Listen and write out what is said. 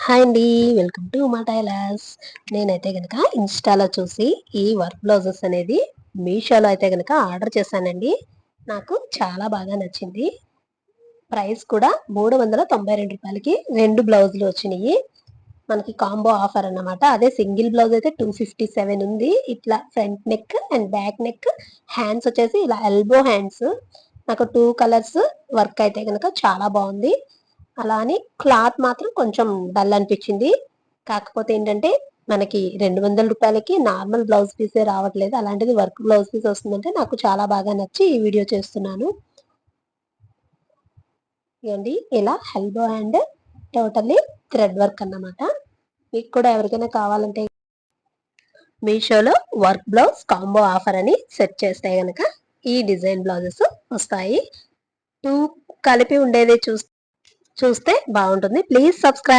Hi అండి, welcome to మా tailors. నేనైతే కనుక ఇన్స్టాలో చూసి ఈ వర్క్ బ్లౌజెస్ అనేది మీషోలో అయితే కనుక ఆర్డర్ చేశానండి. నాకు చాలా బాగా నచ్చింది. ప్రైస్ కూడా రూ. 392కి 2 బ్లౌజులు వచ్చినాయి. మనకి కాంబో ఆఫర్ అన్నమాట. అదే సింగిల్ బ్లౌజ్ అయితే 257 ఉంది. ఇట్లా front neck and back neck, hands వచ్చేసి ఇలా ఎల్బో హ్యాండ్స్. నాకు 2 కలర్స్ వర్క్ అయితే కనుక చాలా బాగుంది. అలా అని క్లాత్ మాత్రం కొంచెం డల్ అనిపించింది. కాకపోతే ఏంటంటే మనకి రూ. 200కి నార్మల్ బ్లౌజ్ పీసే రావట్లేదు. అలాంటిది వర్క్ బ్లౌజ్ పీస్ వస్తుందంటే నాకు చాలా బాగా నచ్చి ఈ వీడియో చేస్తున్నాను. ఇవ్వండి, ఇలా elbow hand totally thread work అన్నమాట. మీకు కూడా ఎవరికైనా కావాలంటే మీషోలో వర్క్ బ్లౌజ్ కాంబో ఆఫర్ అని సెట్ చేస్తే గనక ఈ డిజైన్ బ్లౌజెస్ వస్తాయి. 2 కలిపి ఉండేది చూస్తే బాగుంటుంది. Please subscribe.